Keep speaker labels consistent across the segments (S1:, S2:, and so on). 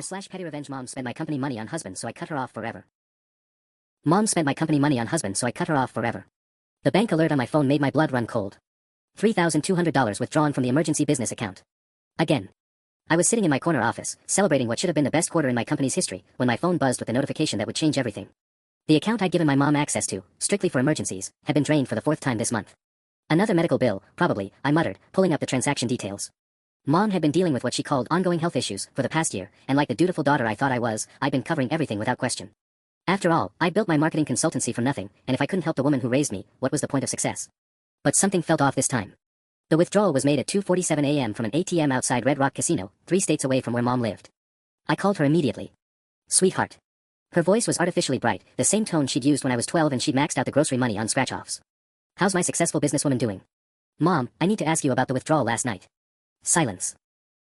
S1: r/pettyrevenge. Mom spent my company money on husband, so I cut her off forever. Mom spent my company money on husband, so I cut her off forever. The bank alert on my phone made my blood run cold. $3,200 withdrawn from the emergency business account. Again. I was sitting in my corner office, celebrating what should have been the best quarter in my company's history, when my phone buzzed with a notification that would change everything. The account I'd given my mom access to, strictly for emergencies, had been drained for the fourth time this month. Another medical bill, probably, I muttered, pulling up the transaction details. Mom had been dealing with what she called ongoing health issues for the past year, and like the dutiful daughter I thought I was, I'd been covering everything without question. After all, I built my marketing consultancy from nothing, and if I couldn't help the woman who raised me, what was the point of success? But something felt off this time. The withdrawal was made at 2:47 a.m. from an ATM outside Red Rock Casino, 3 states away from where Mom lived. I called her immediately. Sweetheart. Her voice was artificially bright, the same tone she'd used when I was 12 and she'd maxed out the grocery money on scratch-offs. How's my successful businesswoman doing? Mom, I need to ask you about the withdrawal last night. Silence.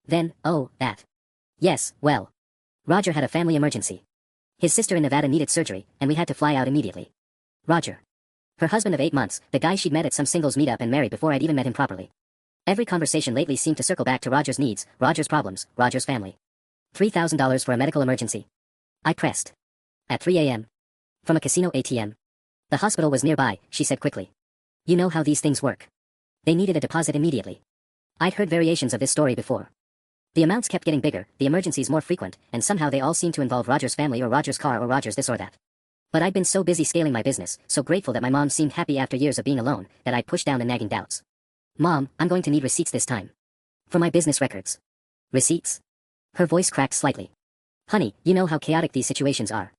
S1: Then, oh, that. Yes, well. Roger had a family emergency. His sister in Nevada needed surgery, and we had to fly out immediately. Roger. Her husband of 8 months, the guy she'd met at some singles meetup and married before I'd even met him properly. Every conversation lately seemed to circle back to Roger's needs, Roger's problems, Roger's family. $3,000 for a medical emergency. I pressed. At 3 a.m. From a casino ATM. The hospital was nearby, she said quickly. You know how these things work. They needed a deposit immediately. I'd heard variations of this story before. The amounts kept getting bigger, the emergencies more frequent, and somehow they all seemed to involve Roger's family or Roger's car or Roger's this or that. But I'd been so busy scaling my business, so grateful that my mom seemed happy after years of being alone, that I'd pushed down the nagging doubts. Mom, I'm going to need receipts this time. For my business records. Receipts? Her voice cracked slightly. Honey, you know how chaotic these situations are.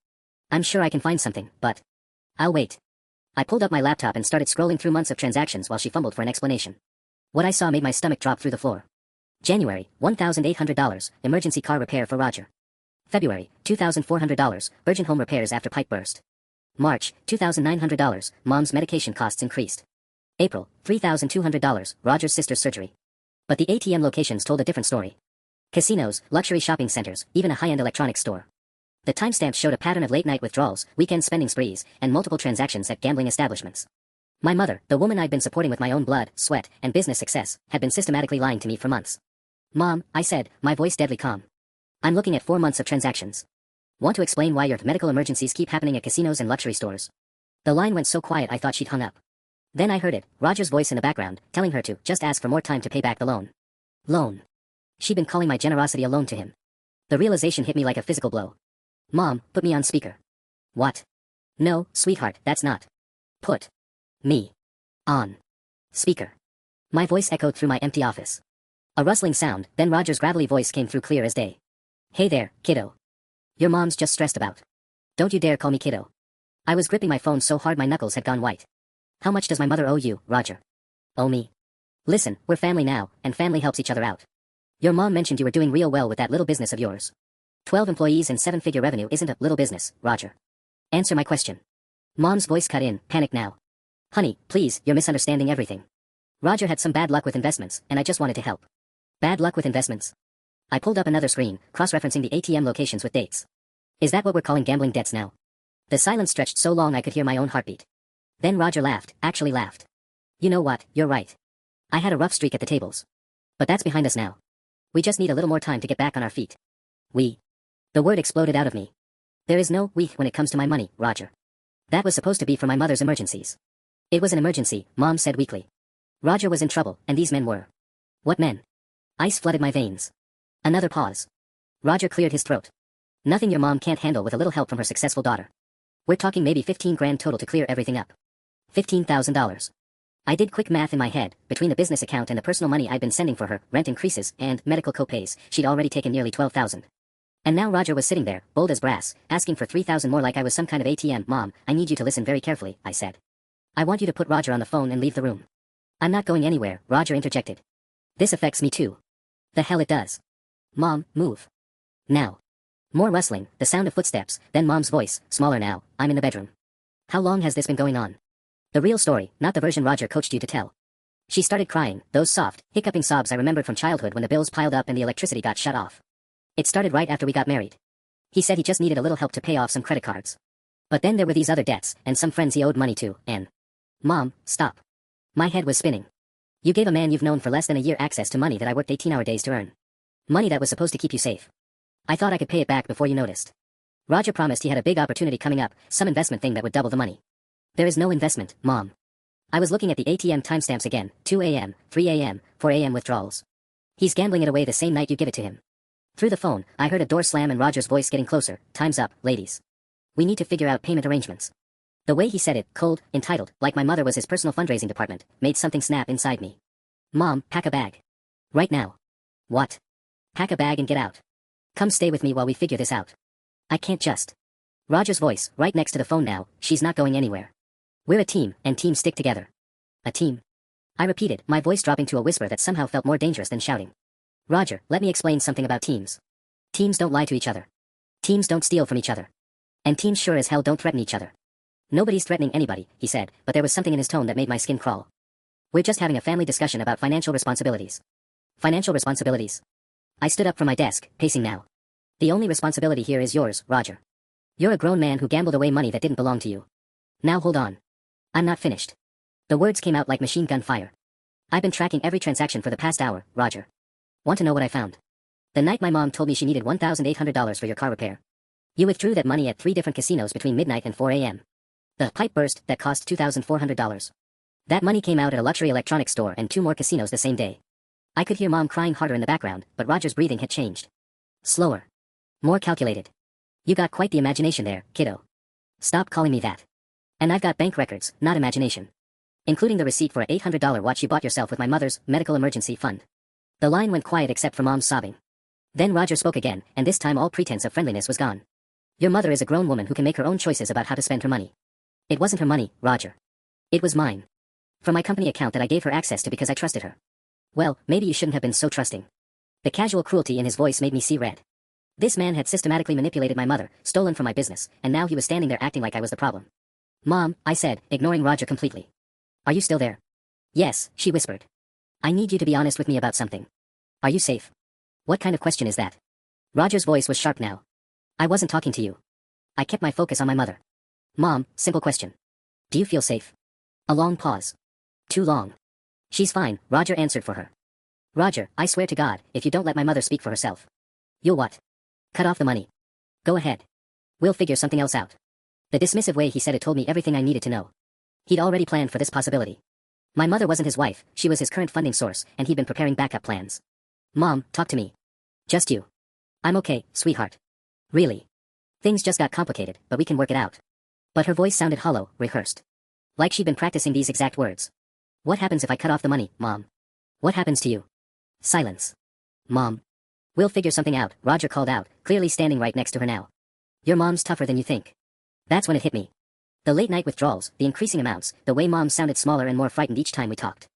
S1: I'm sure I can find something, but I'll wait. I pulled up my laptop and started scrolling through months of transactions while she fumbled for an explanation. What I saw made my stomach drop through the floor. January, $1,800, emergency car repair for Roger. February, $2,400, urgent home repairs after pipe burst. March, $2,900, mom's medication costs increased. April, $3,200, Roger's sister's surgery. But the ATM locations told a different story. Casinos, luxury shopping centers, even a high-end electronics store. The timestamps showed a pattern of late-night withdrawals, weekend spending sprees, and multiple transactions at gambling establishments. My mother, the woman I'd been supporting with my own blood, sweat, and business success, had been systematically lying to me for months. Mom, I said, my voice deadly calm. I'm looking at 4 months of transactions. Want to explain why your medical emergencies keep happening at casinos and luxury stores? The line went so quiet I thought she'd hung up. Then I heard it, Roger's voice in the background, telling her to just ask for more time to pay back the loan. Loan. She'd been calling my generosity a loan to him. The realization hit me like a physical blow. Mom, put me on speaker. What? No, sweetheart, that's not. Put me on speaker. My voice echoed through my empty office. A rustling sound, then Roger's gravelly voice came through clear as day. Hey there, kiddo. Your mom's just stressed about. Don't you dare call me kiddo. I was gripping my phone so hard my knuckles had gone white. How much does my mother owe you, Roger? Owe me? Listen, we're family now, and family helps each other out. Your mom mentioned you were doing real well with that little business of yours. 12 employees and 7-figure revenue isn't a little business, Roger. Answer my question. Mom's voice cut in, panicked now. Honey, please, you're misunderstanding everything. Roger had some bad luck with investments, and I just wanted to help. Bad luck with investments? I pulled up another screen, cross-referencing the ATM locations with dates. Is that what we're calling gambling debts now? The silence stretched so long I could hear my own heartbeat. Then Roger laughed, actually laughed. You know what, you're right. I had a rough streak at the tables. But that's behind us now. We just need a little more time to get back on our feet. We. The word exploded out of me. There is no we when it comes to my money, Roger. That was supposed to be for my mother's emergencies. It was an emergency, Mom said weakly. Roger was in trouble, and these men were. What men? Ice flooded my veins. Another pause. Roger cleared his throat. Nothing your mom can't handle with a little help from her successful daughter. We're talking maybe 15 grand total to clear everything up. $15,000. I did quick math in my head, between the business account and the personal money I'd been sending for her, rent increases, and medical co-pays, she'd already taken nearly $12,000. And now Roger was sitting there, bold as brass, asking for $3,000 more like I was some kind of ATM. Mom, I need you to listen very carefully, I said. I want you to put Roger on the phone and leave the room. I'm not going anywhere, Roger interjected. This affects me too. The hell it does. Mom, move. Now. More rustling, the sound of footsteps, then Mom's voice, smaller now, I'm in the bedroom. How long has this been going on? The real story, not the version Roger coached you to tell. She started crying, those soft, hiccuping sobs I remembered from childhood when the bills piled up and the electricity got shut off. It started right after we got married. He said he just needed a little help to pay off some credit cards. But then there were these other debts, and some friends he owed money to, and... Mom, stop. My head was spinning. You gave a man you've known for less than a year access to money that I worked 18-hour days to earn. Money that was supposed to keep you safe. I thought I could pay it back before you noticed. Roger promised he had a big opportunity coming up, some investment thing that would double the money. There is no investment, Mom. I was looking at the ATM timestamps again, 2 a.m., 3 a.m., 4 a.m. withdrawals. He's gambling it away the same night you give it to him. Through the phone, I heard a door slam and Roger's voice getting closer. Time's up, ladies. We need to figure out payment arrangements. The way he said it, cold, entitled, like my mother was his personal fundraising department, made something snap inside me. Mom, pack a bag. Right now. What? Pack a bag and get out. Come stay with me while we figure this out. I can't just. Roger's voice, right next to the phone now, she's not going anywhere. We're a team, and teams stick together. A team? I repeated, my voice dropping to a whisper that somehow felt more dangerous than shouting. Roger, let me explain something about teams. Teams don't lie to each other. Teams don't steal from each other. And teams sure as hell don't threaten each other. Nobody's threatening anybody, he said, but there was something in his tone that made my skin crawl. We're just having a family discussion about financial responsibilities. Financial responsibilities? I stood up from my desk, pacing now. The only responsibility here is yours, Roger. You're a grown man who gambled away money that didn't belong to you. Now hold on. I'm not finished. The words came out like machine gun fire. I've been tracking every transaction for the past hour, Roger. Want to know what I found? The night my mom told me she needed $1,800 for your car repair. You withdrew that money at 3 different casinos between midnight and 4 a.m. The pipe burst that cost $2,400. That money came out at a luxury electronics store and 2 more casinos the same day. I could hear Mom crying harder in the background, but Roger's breathing had changed. Slower. More calculated. You got quite the imagination there, kiddo. Stop calling me that. And I've got bank records, not imagination. Including the receipt for a $800 watch you bought yourself with my mother's medical emergency fund. The line went quiet except for Mom's sobbing. Then Roger spoke again, and this time all pretense of friendliness was gone. Your mother is a grown woman who can make her own choices about how to spend her money. It wasn't her money, Roger. It was mine. From my company account that I gave her access to because I trusted her. Well, maybe you shouldn't have been so trusting. The casual cruelty in his voice made me see red. This man had systematically manipulated my mother, stolen from my business, and now he was standing there acting like I was the problem. Mom, I said, ignoring Roger completely. Are you still there? Yes, she whispered. I need you to be honest with me about something. Are you safe? What kind of question is that? Roger's voice was sharp now. I wasn't talking to you. I kept my focus on my mother. Mom, simple question. Do you feel safe? A long pause. Too long. She's fine, Roger answered for her. Roger, I swear to God, if you don't let my mother speak for herself. You'll what? Cut off the money. Go ahead. We'll figure something else out. The dismissive way he said it told me everything I needed to know. He'd already planned for this possibility. My mother wasn't his wife, she was his current funding source, and he'd been preparing backup plans. Mom, talk to me. Just you. I'm okay, sweetheart. Really. Things just got complicated, but we can work it out. But her voice sounded hollow, rehearsed. Like she'd been practicing these exact words. What happens if I cut off the money, Mom? What happens to you? Silence. Mom. We'll figure something out, Roger called out, clearly standing right next to her now. Your mom's tougher than you think. That's when it hit me. The late night withdrawals, the increasing amounts, the way Mom sounded smaller and more frightened each time we talked.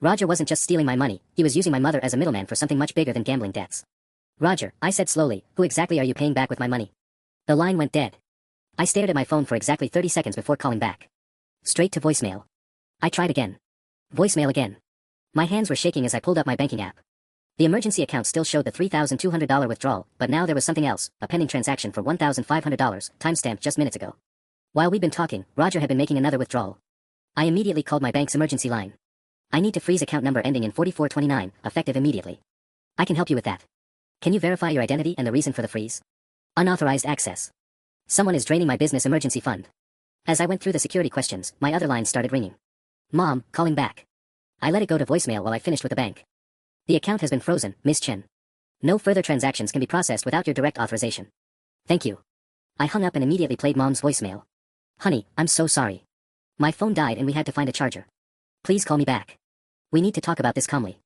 S1: Roger wasn't just stealing my money, he was using my mother as a middleman for something much bigger than gambling debts. Roger, I said slowly, who exactly are you paying back with my money? The line went dead. I stared at my phone for exactly 30 seconds before calling back. Straight to voicemail. I tried again. Voicemail again. My hands were shaking as I pulled up my banking app. The emergency account still showed the $3,200 withdrawal, but now there was something else, a pending transaction for $1,500, timestamped just minutes ago. While we'd been talking, Roger had been making another withdrawal. I immediately called my bank's emergency line. I need to freeze account number ending in 4429, effective immediately. I can help you with that. Can you verify your identity and the reason for the freeze? Unauthorized access. Someone is draining my business emergency fund. As I went through the security questions, my other line started ringing. Mom, calling back. I let it go to voicemail while I finished with the bank. The account has been frozen, Miss Chen. No further transactions can be processed without your direct authorization. Thank you. I hung up and immediately played Mom's voicemail. Honey, I'm so sorry. My phone died and we had to find a charger. Please call me back. We need to talk about this calmly.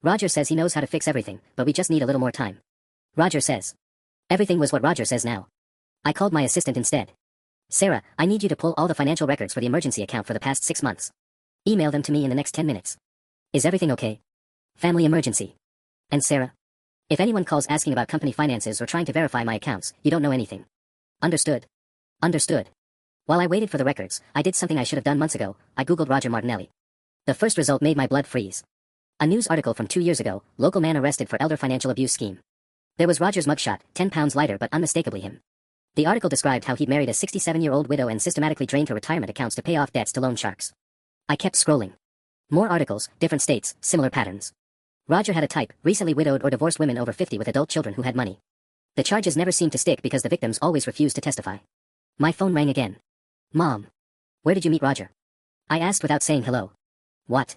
S1: Roger says he knows how to fix everything, but we just need a little more time. Roger says. Everything was what Roger says now. I called my assistant instead. Sarah, I need you to pull all the financial records for the emergency account for the past 6 months. Email them to me in the next 10 minutes. Is everything okay? Family emergency. And Sarah? If anyone calls asking about company finances or trying to verify my accounts, you don't know anything. Understood. Understood. While I waited for the records, I did something I should have done months ago. I googled Roger Martinelli. The first result made my blood freeze. A news article from 2 years ago, local man arrested for elder financial abuse scheme. There was Roger's mugshot, 10 pounds lighter but unmistakably him. The article described how he'd married a 67-year-old widow and systematically drained her retirement accounts to pay off debts to loan sharks. I kept scrolling. More articles, different states, similar patterns. Roger had a type, recently widowed or divorced women over 50 with adult children who had money. The charges never seemed to stick because the victims always refused to testify. My phone rang again. Mom. Where did you meet Roger? I asked without saying hello. What?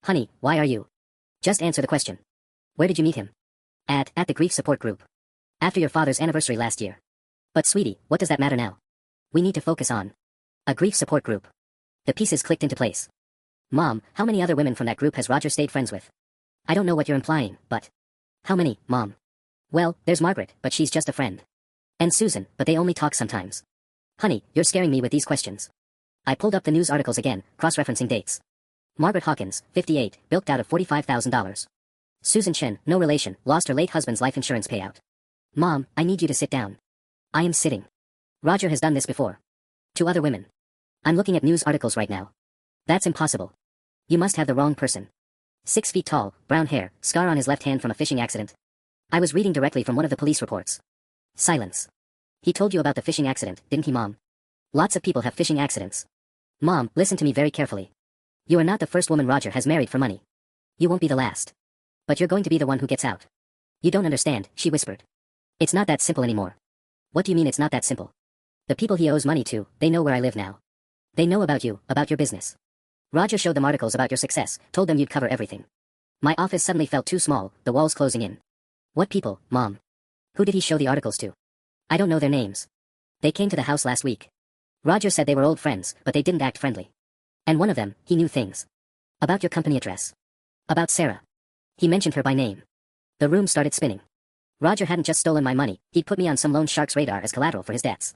S1: Honey, why are you? Just answer the question. Where did you meet him? At the grief support group. After your father's anniversary last year. But sweetie, what does that matter now? We need to focus on a grief support group. The pieces clicked into place. Mom, how many other women from that group has Roger stayed friends with? I don't know what you're implying, but how many, Mom? Well, there's Margaret, but she's just a friend. And Susan, but they only talk sometimes. Honey, you're scaring me with these questions. I pulled up the news articles again, cross-referencing dates. Margaret Hawkins, 58, bilked out of $45,000. Susan Chen, no relation, lost her late husband's life insurance payout. Mom, I need you to sit down. I am sitting. Roger has done this before. To other women. I'm looking at news articles right now. That's impossible. You must have the wrong person. 6 feet tall, brown hair, scar on his left hand from a fishing accident. I was reading directly from one of the police reports. Silence. He told you about the fishing accident, didn't he, Mom? Lots of people have fishing accidents. Mom, listen to me very carefully. You are not the first woman Roger has married for money. You won't be the last. But you're going to be the one who gets out. You don't understand, she whispered. It's not that simple anymore. What do you mean it's not that simple? The people he owes money to, they know where I live now. They know about you, about your business. Roger showed them articles about your success, told them you'd cover everything. My office suddenly felt too small, the walls closing in. What people, Mom? Who did he show the articles to? I don't know their names. They came to the house last week. Roger said they were old friends, but they didn't act friendly. And one of them, he knew things. About your company address. About Sarah. He mentioned her by name. The room started spinning. Roger hadn't just stolen my money, he'd put me on some loan shark's radar as collateral for his debts.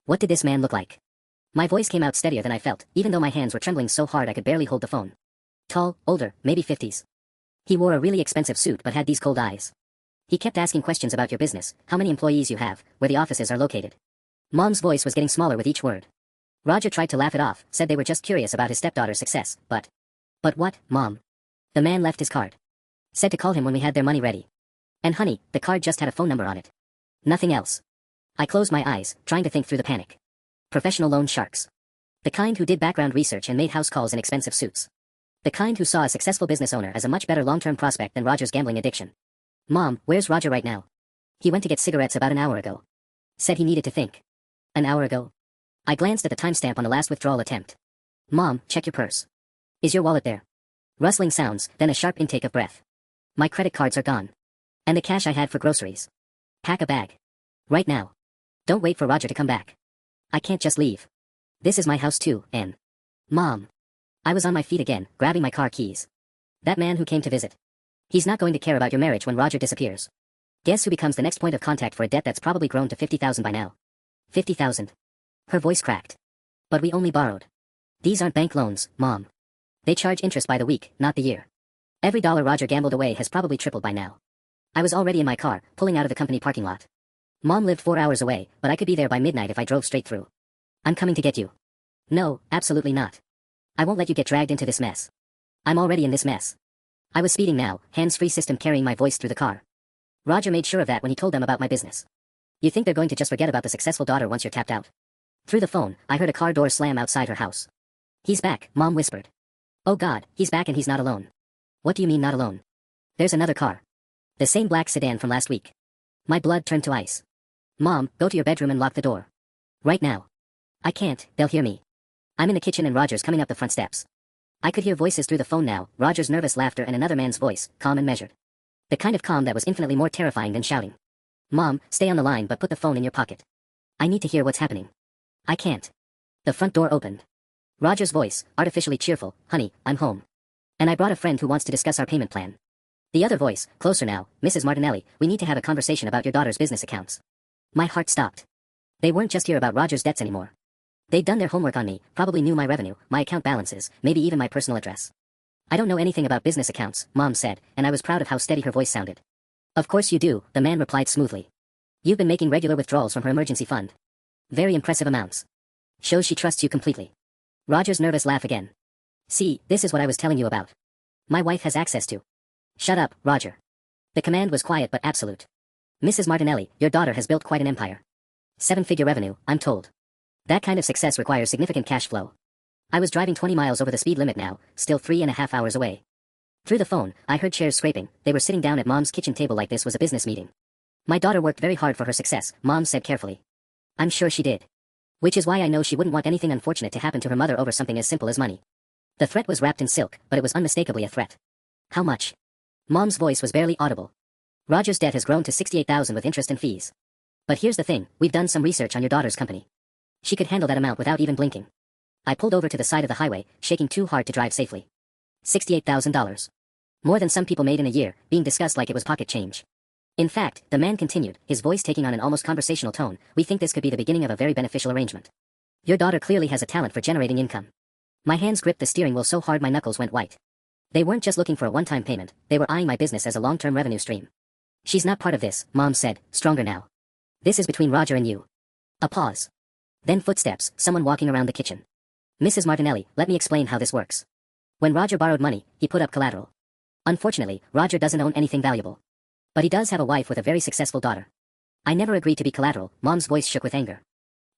S1: What did this man look like? My voice came out steadier than I felt, even though my hands were trembling so hard I could barely hold the phone. Tall, older, maybe 50s. He wore a really expensive suit but had these cold eyes. He kept asking questions about your business, how many employees you have, where the offices are located. Mom's voice was getting smaller with each word. Roger tried to laugh it off, said they were just curious about his stepdaughter's success, but what, Mom? The man left his card. Said to call him when we had their money ready. And honey, the card just had a phone number on it. Nothing else. I closed my eyes, trying to think through the panic. Professional loan sharks. The kind who did background research and made house calls in expensive suits. The kind who saw a successful business owner as a much better long-term prospect than Roger's gambling addiction. Mom, where's Roger right now? He went to get cigarettes about an hour ago. Said he needed to think. An hour ago? I glanced at the timestamp on the last withdrawal attempt. Mom, check your purse. Is your wallet there? Rustling sounds, then a sharp intake of breath. My credit cards are gone. And the cash I had for groceries. Pack a bag. Right now. Don't wait for Roger to come back. I can't just leave. This is my house too, and Mom. I was on my feet again, grabbing my car keys. That man who came to visit. He's not going to care about your marriage when Roger disappears. Guess who becomes the next point of contact for a debt that's probably grown to $50,000 by now? 50,000. Her voice cracked. But we only borrowed. These aren't bank loans, Mom. They charge interest by the week, not the year. Every dollar Roger gambled away has probably tripled by now. I was already in my car, pulling out of the company parking lot. Mom lived 4 hours away, but I could be there by midnight if I drove straight through. I'm coming to get you. No, absolutely not. I won't let you get dragged into this mess. I'm already in this mess. I was speeding now, hands-free system carrying my voice through the car. Roger made sure of that when he told them about my business. You think they're going to just forget about the successful daughter once you're tapped out? Through the phone, I heard a car door slam outside her house. He's back, Mom whispered. Oh God, he's back and he's not alone. What do you mean not alone? There's another car. The same black sedan from last week. My blood turned to ice. Mom, go to your bedroom and lock the door. Right now. I can't, they'll hear me. I'm in the kitchen and Roger's coming up the front steps. I could hear voices through the phone now, Roger's nervous laughter and another man's voice, calm and measured. The kind of calm that was infinitely more terrifying than shouting. Mom, stay on the line but put the phone in your pocket. I need to hear what's happening. I can't. The front door opened. Roger's voice, artificially cheerful, honey, I'm home. And I brought a friend who wants to discuss our payment plan. The other voice, closer now, Mrs. Martinelli, we need to have a conversation about your daughter's business accounts. My heart stopped. They weren't just here about Roger's debts anymore. They'd done their homework on me, probably knew my revenue, my account balances, maybe even my personal address. I don't know anything about business accounts, Mom said, and I was proud of how steady her voice sounded. Of course you do, the man replied smoothly. You've been making regular withdrawals from her emergency fund. Very impressive amounts. Shows she trusts you completely. Roger's nervous laugh again. See, this is what I was telling you about. My wife has access to. Shut up, Roger. The command was quiet but absolute. Mrs. Martinelli, your daughter has built quite an empire. 7-figure revenue, I'm told. That kind of success requires significant cash flow. I was driving 20 miles over the speed limit now, still 3.5 hours away. Through the phone, I heard chairs scraping, they were sitting down at Mom's kitchen table like this was a business meeting. My daughter worked very hard for her success, Mom said carefully. I'm sure she did. Which is why I know she wouldn't want anything unfortunate to happen to her mother over something as simple as money. The threat was wrapped in silk, but it was unmistakably a threat. How much? Mom's voice was barely audible. Roger's debt has grown to $68,000 with interest and fees. But here's the thing, we've done some research on your daughter's company. She could handle that amount without even blinking. I pulled over to the side of the highway, shaking too hard to drive safely. $68,000. More than some people made in a year, being discussed like it was pocket change. In fact, the man continued, his voice taking on an almost conversational tone, we think this could be the beginning of a very beneficial arrangement. Your daughter clearly has a talent for generating income. My hands gripped the steering wheel so hard my knuckles went white. They weren't just looking for a one-time payment, they were eyeing my business as a long-term revenue stream. She's not part of this, Mom said, stronger now. This is between Roger and you. A pause. Then footsteps, someone walking around the kitchen. Mrs. Martinelli, let me explain how this works. When Roger borrowed money, he put up collateral. Unfortunately, Roger doesn't own anything valuable. But he does have a wife with a very successful daughter. I never agreed to be collateral, Mom's voice shook with anger.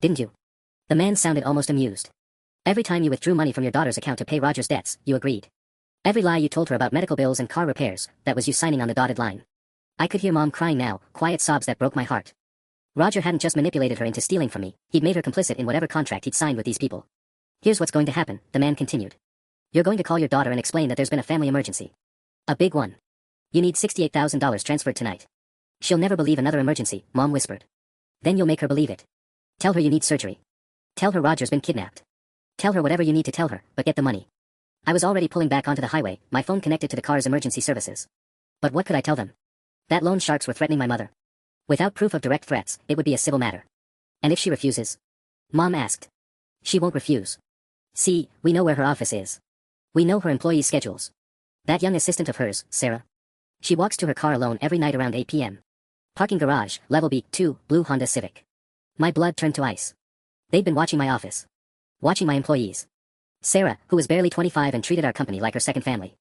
S1: Didn't you? The man sounded almost amused. Every time you withdrew money from your daughter's account to pay Roger's debts, you agreed. Every lie you told her about medical bills and car repairs, that was you signing on the dotted line. I could hear Mom crying now, quiet sobs that broke my heart. Roger hadn't just manipulated her into stealing from me, he'd made her complicit in whatever contract he'd signed with these people. Here's what's going to happen, the man continued. You're going to call your daughter and explain that there's been a family emergency. A big one. You need $68,000 transferred tonight. She'll never believe another emergency, Mom whispered. Then you'll make her believe it. Tell her you need surgery. Tell her Roger's been kidnapped. Tell her whatever you need to tell her, but get the money. I was already pulling back onto the highway, my phone connected to the car's emergency services. But what could I tell them? That loan sharks were threatening my mother. Without proof of direct threats, it would be a civil matter. And if she refuses? Mom asked. She won't refuse. See, we know where her office is. We know her employees' schedules. That young assistant of hers, Sarah. She walks to her car alone every night around 8 p.m. Parking garage, level B2, blue Honda Civic. My blood turned to ice. They'd been watching my office. Watching my employees. Sarah, who was barely 25 and treated our company like her second family.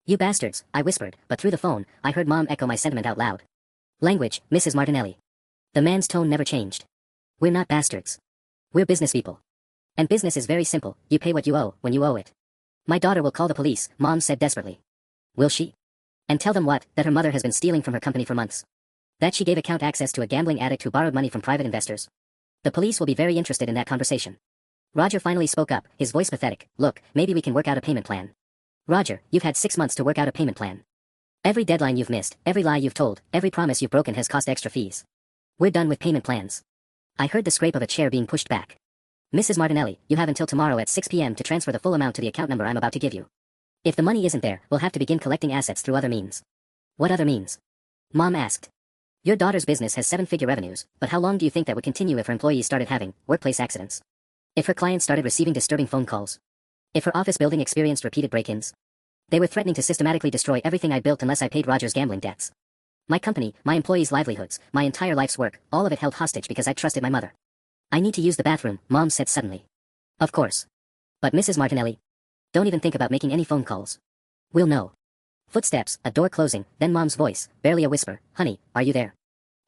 S1: You bastards, I whispered, but through the phone, I heard Mom echo my sentiment out loud. Language, Mrs. Martinelli. The man's tone never changed. We're not bastards. We're business people. And business is very simple, you pay what you owe, when you owe it. My daughter will call the police, Mom said desperately. Will she? And tell them what, that her mother has been stealing from her company for months. That she gave account access to a gambling addict who borrowed money from private investors. The police will be very interested in that conversation. Roger finally spoke up, his voice pathetic. Look, maybe we can work out a payment plan. Roger, you've had 6 months to work out a payment plan. Every deadline you've missed, every lie you've told, every promise you've broken has cost extra fees. We're done with payment plans. I heard the scrape of a chair being pushed back. Mrs. Martinelli, you have until tomorrow at 6 p.m. to transfer the full amount to the account number I'm about to give you. If the money isn't there, we'll have to begin collecting assets through other means. What other means? Mom asked. Your daughter's business has 7-figure revenues, but how long do you think that would continue if her employees started having workplace accidents? If her clients started receiving disturbing phone calls? If her office building experienced repeated break-ins? They were threatening to systematically destroy everything I built unless I paid Roger's gambling debts. My company, my employees' livelihoods, my entire life's work, all of it held hostage because I trusted my mother. I need to use the bathroom, Mom said suddenly. Of course. But Mrs. Martinelli, don't even think about making any phone calls. We'll know. Footsteps, a door closing, then Mom's voice, barely a whisper. Honey, are you there?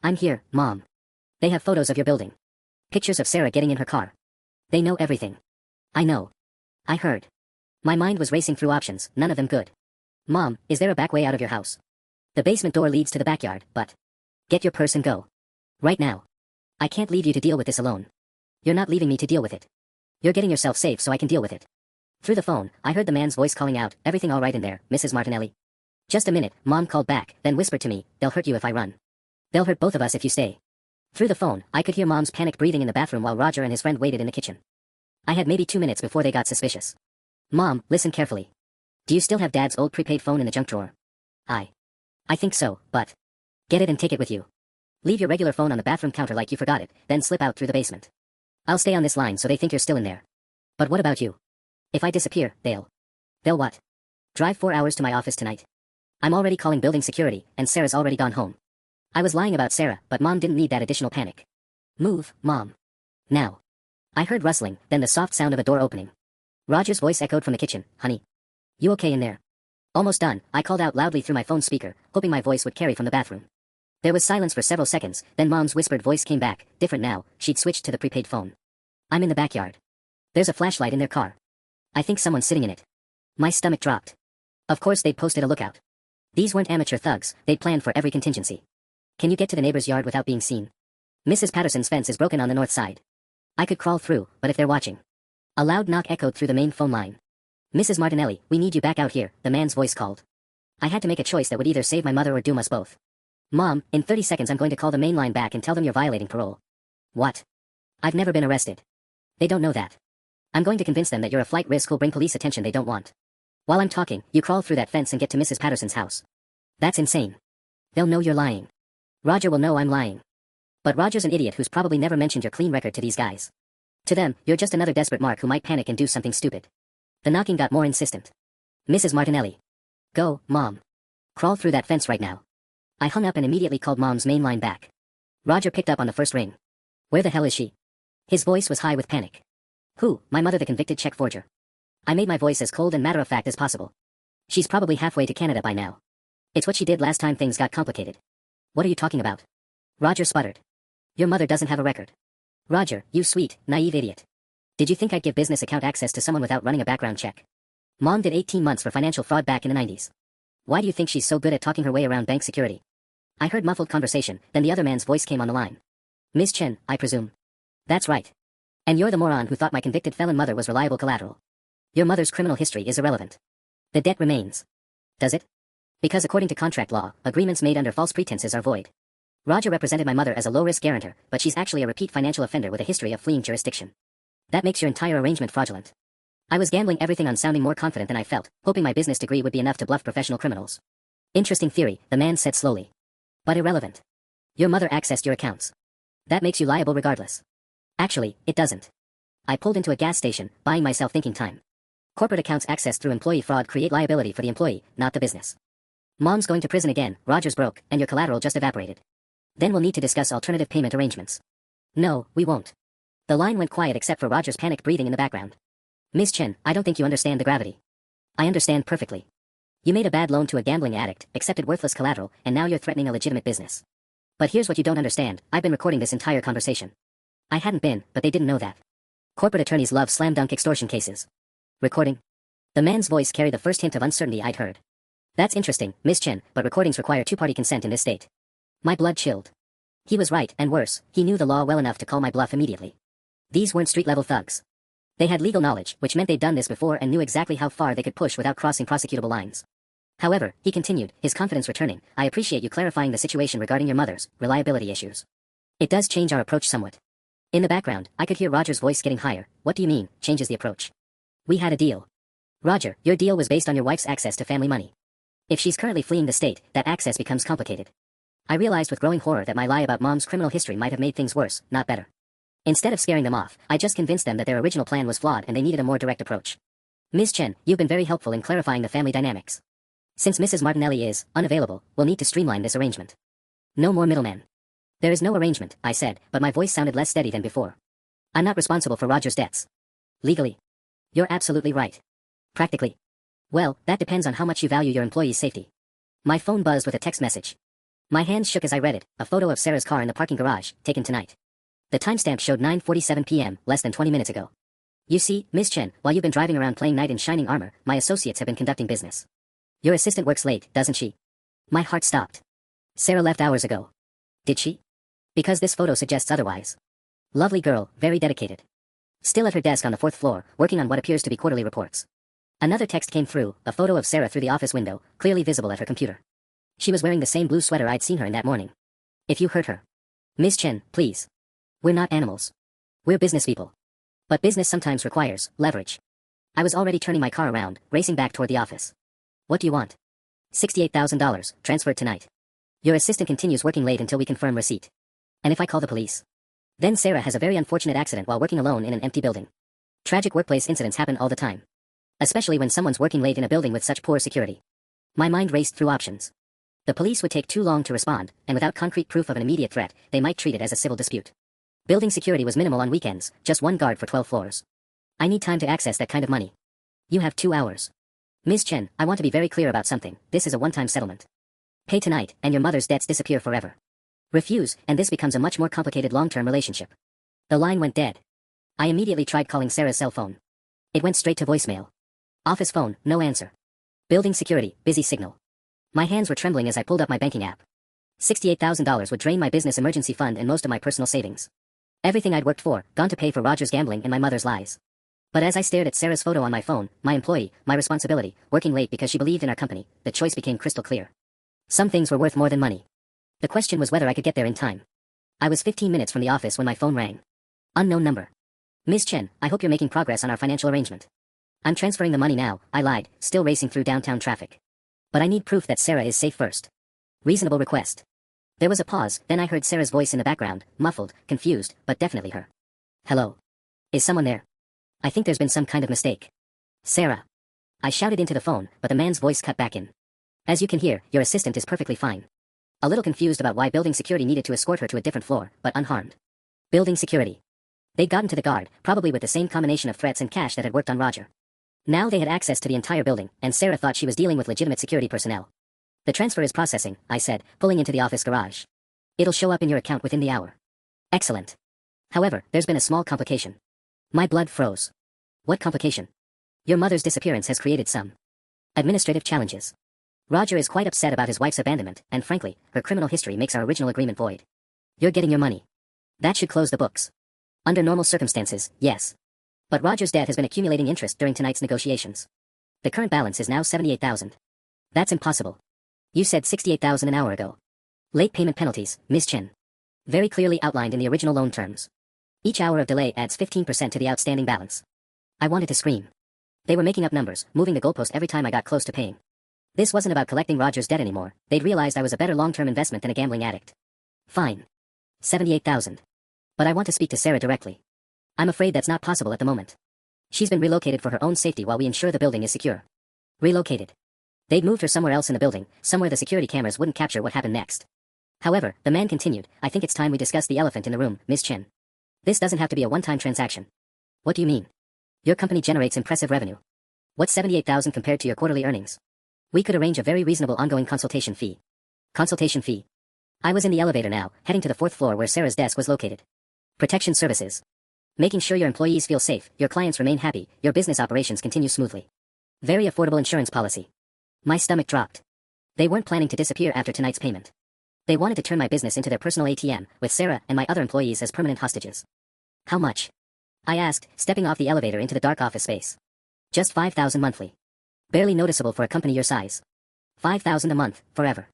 S1: I'm here, Mom. They have photos of your building. Pictures of Sarah getting in her car. They know everything. I know. I heard. My mind was racing through options, none of them good. Mom, is there a back way out of your house? The basement door leads to the backyard, but... Get your purse and go. Right now. I can't leave you to deal with this alone. You're not leaving me to deal with it. You're getting yourself safe so I can deal with it. Through the phone, I heard the man's voice calling out, everything all right in there, Mrs. Martinelli? Just a minute, Mom called back, then whispered to me, they'll hurt you if I run. They'll hurt both of us if you stay. Through the phone, I could hear Mom's panicked breathing in the bathroom while Roger and his friend waited in the kitchen. I had maybe 2 minutes before they got suspicious. Mom, listen carefully. Do you still have Dad's old prepaid phone in the junk drawer? I think so, but... Get it and take it with you. Leave your regular phone on the bathroom counter like you forgot it, then slip out through the basement. I'll stay on this line so they think you're still in there. But what about you? If I disappear, they'll what? Drive 4 hours to my office tonight. I'm already calling building security, and Sarah's already gone home. I was lying about Sarah, but Mom didn't need that additional panic. Move, Mom. Now. I heard rustling, then the soft sound of a door opening. Roger's voice echoed from the kitchen, honey. You okay in there? Almost done, I called out loudly through my phone speaker, hoping my voice would carry from the bathroom. There was silence for several seconds, then Mom's whispered voice came back, different now, she'd switched to the prepaid phone. I'm in the backyard. There's a flashlight in their car. I think someone's sitting in it. My stomach dropped. Of course they'd posted a lookout. These weren't amateur thugs, they'd planned for every contingency. Can you get to the neighbor's yard without being seen? Mrs. Patterson's fence is broken on the north side. I could crawl through, but if they're watching. A loud knock echoed through the main phone line. Mrs. Martinelli, we need you back out here, the man's voice called. I had to make a choice that would either save my mother or doom us both. Mom, in 30 seconds I'm going to call the main line back and tell them you're violating parole. What? I've never been arrested. They don't know that. I'm going to convince them that you're a flight risk who'll bring police attention they don't want. While I'm talking, you crawl through that fence and get to Mrs. Patterson's house. That's insane. They'll know you're lying. Roger will know I'm lying. But Roger's an idiot who's probably never mentioned your clean record to these guys. To them, you're just another desperate mark who might panic and do something stupid. The knocking got more insistent. Mrs. Martinelli. Go, Mom. Crawl through that fence right now. I hung up and immediately called Mom's main line back. Roger picked up on the first ring. Where the hell is she? His voice was high with panic. Who, my mother, the convicted check forger? I made my voice as cold and matter-of-fact as possible. She's probably halfway to Canada by now. It's what she did last time things got complicated. What are you talking about? Roger sputtered. Your mother doesn't have a record. Roger, you sweet, naive idiot. Did you think I'd give business account access to someone without running a background check? Mom did 18 months for financial fraud back in the 90s. Why do you think she's so good at talking her way around bank security? I heard muffled conversation, then the other man's voice came on the line. Miss Chen, I presume. That's right. And you're the moron who thought my convicted felon mother was reliable collateral. Your mother's criminal history is irrelevant. The debt remains. Does it? Because according to contract law, agreements made under false pretenses are void. Roger represented my mother as a low-risk guarantor, but she's actually a repeat financial offender with a history of fleeing jurisdiction. That makes your entire arrangement fraudulent. I was gambling everything on sounding more confident than I felt, hoping my business degree would be enough to bluff professional criminals. Interesting theory, the man said slowly. But irrelevant. Your mother accessed your accounts. That makes you liable regardless. Actually, it doesn't. I pulled into a gas station, buying myself thinking time. Corporate accounts accessed through employee fraud create liability for the employee, not the business. Mom's going to prison again, Roger's broke, and your collateral just evaporated. Then we'll need to discuss alternative payment arrangements. No, we won't. The line went quiet except for Roger's panicked breathing in the background. Miss Chen, I don't think you understand the gravity. I understand perfectly. You made a bad loan to a gambling addict, accepted worthless collateral, and now you're threatening a legitimate business. But here's what you don't understand, I've been recording this entire conversation. I hadn't been, but they didn't know that. Corporate attorneys love slam-dunk extortion cases. Recording? The man's voice carried the first hint of uncertainty I'd heard. That's interesting, Miss Chen, but recordings require two-party consent in this state. My blood chilled. He was right, and worse, he knew the law well enough to call my bluff immediately. These weren't street-level thugs. They had legal knowledge, which meant they'd done this before and knew exactly how far they could push without crossing prosecutable lines. However, he continued, his confidence returning, I appreciate you clarifying the situation regarding your mother's reliability issues. It does change our approach somewhat. In the background, I could hear Roger's voice getting higher. What do you mean, changes the approach? We had a deal. Roger, your deal was based on your wife's access to family money. If she's currently fleeing the state, that access becomes complicated. I realized with growing horror that my lie about Mom's criminal history might have made things worse, not better. Instead of scaring them off, I just convinced them that their original plan was flawed and they needed a more direct approach. Ms. Chen, you've been very helpful in clarifying the family dynamics. Since Mrs. Martinelli is unavailable, we'll need to streamline this arrangement. No more middlemen. There is no arrangement, I said, but my voice sounded less steady than before. I'm not responsible for Roger's debts. Legally. You're absolutely right. Practically. Well, that depends on how much you value your employees' safety. My phone buzzed with a text message. My hands shook as I read it, a photo of Sarah's car in the parking garage, taken tonight. The timestamp showed 9:47 p.m., less than 20 minutes ago. You see, Ms. Chen, while you've been driving around playing knight in shining armor, my associates have been conducting business. Your assistant works late, doesn't she? My heart stopped. Sarah left hours ago. Did she? Because this photo suggests otherwise. Lovely girl, very dedicated. Still at her desk on the 4th floor, working on what appears to be quarterly reports. Another text came through, a photo of Sarah through the office window, clearly visible at her computer. She was wearing the same blue sweater I'd seen her in that morning. If you hurt her. Ms. Chen, please. We're not animals. We're business people. But business sometimes requires leverage. I was already turning my car around, racing back toward the office. What do you want? $68,000, transferred tonight. Your assistant continues working late until we confirm receipt. And if I call the police? Then Sarah has a very unfortunate accident while working alone in an empty building. Tragic workplace incidents happen all the time. Especially when someone's working late in a building with such poor security. My mind raced through options. The police would take too long to respond, and without concrete proof of an immediate threat, they might treat it as a civil dispute. Building security was minimal on weekends, just one guard for 12 floors. I need time to access that kind of money. You have 2 hours. Ms. Chen, I want to be very clear about something, this is a one-time settlement. Pay tonight, and your mother's debts disappear forever. Refuse, and this becomes a much more complicated long-term relationship. The line went dead. I immediately tried calling Sarah's cell phone. It went straight to voicemail. Office phone, no answer. Building security, busy signal. My hands were trembling as I pulled up my banking app. $68,000 would drain my business emergency fund and most of my personal savings. Everything I'd worked for, gone to pay for Roger's gambling and my mother's lies. But as I stared at Sarah's photo on my phone, my employee, my responsibility, working late because she believed in our company, the choice became crystal clear. Some things were worth more than money. The question was whether I could get there in time. I was 15 minutes from the office when my phone rang. Unknown number. Ms. Chen, I hope you're making progress on our financial arrangement. I'm transferring the money now, I lied, still racing through downtown traffic. But I need proof that Sarah is safe first. Reasonable request. There was a pause, then I heard Sarah's voice in the background, muffled, confused, but definitely her. Hello. Is someone there? I think there's been some kind of mistake. Sarah. I shouted into the phone, but the man's voice cut back in. As you can hear, your assistant is perfectly fine. A little confused about why building security needed to escort her to a different floor, but unharmed. Building security. They'd gotten to the guard, probably with the same combination of threats and cash that had worked on Roger. Now they had access to the entire building, and Sarah thought she was dealing with legitimate security personnel. The transfer is processing, I said, pulling into the office garage. It'll show up in your account within the hour. Excellent. However, there's been a small complication. My blood froze. What complication? Your mother's disappearance has created some administrative challenges. Roger is quite upset about his wife's abandonment, and frankly, her criminal history makes our original agreement void. You're getting your money. That should close the books. Under normal circumstances, yes. But Roger's debt has been accumulating interest during tonight's negotiations. The current balance is now $78,000. That's impossible. You said $68,000 an hour ago. Late payment penalties, Ms. Chen. Very clearly outlined in the original loan terms. Each hour of delay adds 15% to the outstanding balance. I wanted to scream. They were making up numbers, moving the goalpost every time I got close to paying. This wasn't about collecting Roger's debt anymore. They'd realized I was a better long-term investment than a gambling addict. Fine. $78,000. But I want to speak to Sarah directly. I'm afraid that's not possible at the moment. She's been relocated for her own safety while we ensure the building is secure. Relocated. They'd moved her somewhere else in the building, somewhere the security cameras wouldn't capture what happened next. However, the man continued, I think it's time we discuss the elephant in the room, Ms. Chen. This doesn't have to be a one-time transaction. What do you mean? Your company generates impressive revenue. What's $78,000 compared to your quarterly earnings? We could arrange a very reasonable ongoing consultation fee. Consultation fee. I was in the elevator now, heading to the 4th floor where Sarah's desk was located. Protection services. Making sure your employees feel safe, your clients remain happy, your business operations continue smoothly. Very affordable insurance policy. My stomach dropped. They weren't planning to disappear after tonight's payment. They wanted to turn my business into their personal ATM, with Sarah and my other employees as permanent hostages. How much? I asked, stepping off the elevator into the dark office space. Just $5,000 monthly. Barely noticeable for a company your size. $5,000 a month, forever.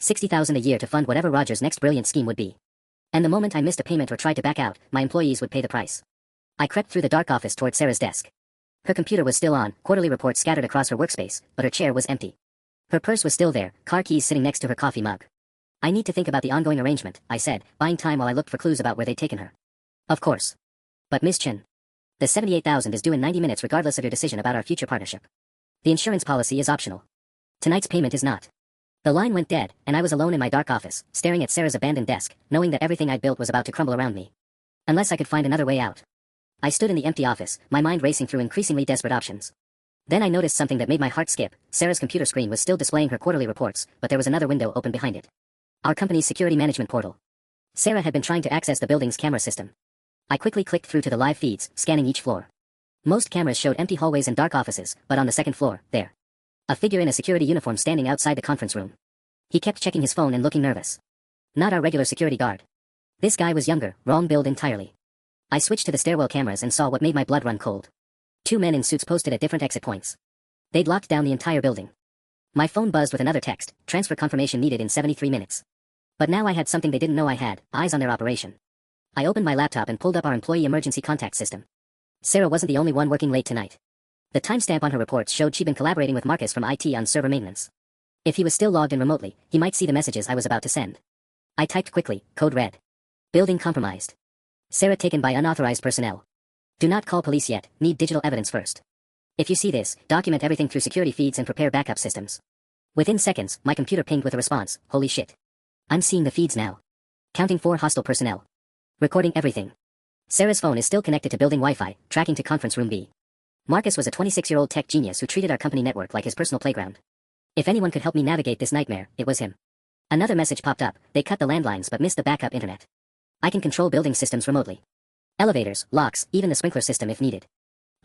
S1: $60,000 a year to fund whatever Roger's next brilliant scheme would be. And the moment I missed a payment or tried to back out, my employees would pay the price. I crept through the dark office toward Sarah's desk. Her computer was still on, quarterly reports scattered across her workspace, but her chair was empty. Her purse was still there, car keys sitting next to her coffee mug. I need to think about the ongoing arrangement, I said, buying time while I looked for clues about where they'd taken her. Of course. But Ms. Chen. The $78,000 is due in 90 minutes regardless of your decision about our future partnership. The insurance policy is optional. Tonight's payment is not. The line went dead, and I was alone in my dark office, staring at Sarah's abandoned desk, knowing that everything I'd built was about to crumble around me. Unless I could find another way out. I stood in the empty office, my mind racing through increasingly desperate options. Then I noticed something that made my heart skip. Sarah's computer screen was still displaying her quarterly reports, but there was another window open behind it. Our company's security management portal. Sarah had been trying to access the building's camera system. I quickly clicked through to the live feeds, scanning each floor. Most cameras showed empty hallways and dark offices, but on the second floor, there. A figure in a security uniform standing outside the conference room. He kept checking his phone and looking nervous. Not our regular security guard. This guy was younger, wrong build entirely. I switched to the stairwell cameras and saw what made my blood run cold. 2 men in suits posted at different exit points. They'd locked down the entire building. My phone buzzed with another text, transfer confirmation needed in 73 minutes. But now I had something they didn't know I had, eyes on their operation. I opened my laptop and pulled up our employee emergency contact system. Sarah wasn't the only one working late tonight. The timestamp on her reports showed she'd been collaborating with Marcus from IT on server maintenance. If he was still logged in remotely, he might see the messages I was about to send. I typed quickly, code red. Building compromised. Sarah taken by unauthorized personnel. Do not call police yet, need digital evidence first. If you see this, document everything through security feeds and prepare backup systems. Within seconds, my computer pinged with a response, holy shit. I'm seeing the feeds now. Counting 4 hostile personnel. Recording everything. Sarah's phone is still connected to building Wi-Fi, tracking to conference room B. Marcus was a 26-year-old tech genius who treated our company network like his personal playground. If anyone could help me navigate this nightmare, it was him. Another message popped up, they cut the landlines but missed the backup internet. I can control building systems remotely. Elevators, locks, even the sprinkler system if needed.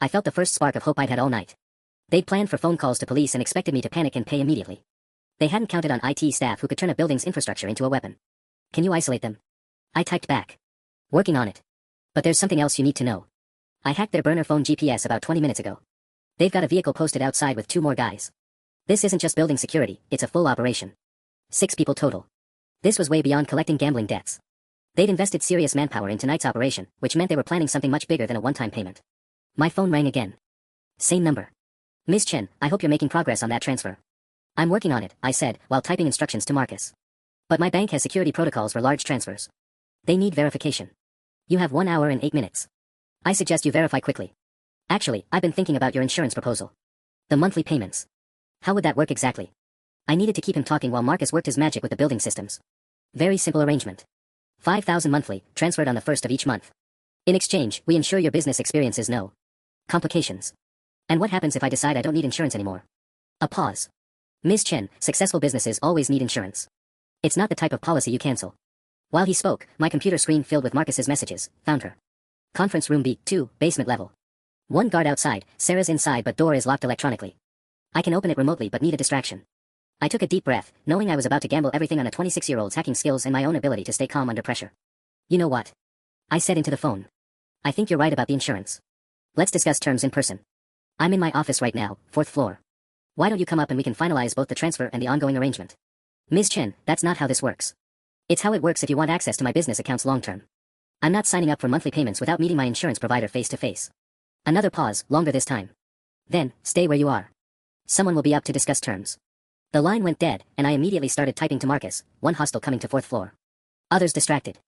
S1: I felt the first spark of hope I'd had all night. They'd planned for phone calls to police and expected me to panic and pay immediately. They hadn't counted on IT staff who could turn a building's infrastructure into a weapon. Can you isolate them? I typed back. Working on it. But there's something else you need to know. I hacked their burner phone GPS about 20 minutes ago. They've got a vehicle posted outside with 2 more guys. This isn't just building security, it's a full operation. 6 people total. This was way beyond collecting gambling debts. They'd invested serious manpower in tonight's operation, which meant they were planning something much bigger than a one-time payment. My phone rang again. Same number. Ms. Chen, I hope you're making progress on that transfer. I'm working on it, I said, while typing instructions to Marcus. But my bank has security protocols for large transfers. They need verification. You have 1 hour and 8 minutes. I suggest you verify quickly. Actually, I've been thinking about your insurance proposal. The monthly payments. How would that work exactly? I needed to keep him talking while Marcus worked his magic with the building systems. Very simple arrangement. 5,000 monthly, transferred on the 1st of each month. In exchange, we ensure your business experiences no complications. And what happens if I decide I don't need insurance anymore? A pause. Ms. Chen, successful businesses always need insurance. It's not the type of policy you cancel. While he spoke, my computer screen filled with Marcus's messages. Found her. Conference room B2, basement level. 1 guard outside, Sarah's inside but door is locked electronically. I can open it remotely but need a distraction. I took a deep breath, knowing I was about to gamble everything on a 26-year-old's hacking skills and my own ability to stay calm under pressure. You know what? I said into the phone. I think you're right about the insurance. Let's discuss terms in person. I'm in my office right now, 4th floor. Why don't you come up and we can finalize both the transfer and the ongoing arrangement? Ms. Chen, that's not how this works. It's how it works if you want access to my business accounts long-term. I'm not signing up for monthly payments without meeting my insurance provider face-to-face. Another pause, longer this time. Then, stay where you are. Someone will be up to discuss terms. The line went dead, and I immediately started typing to Marcus, one hostile coming to 4th floor. Others distracted.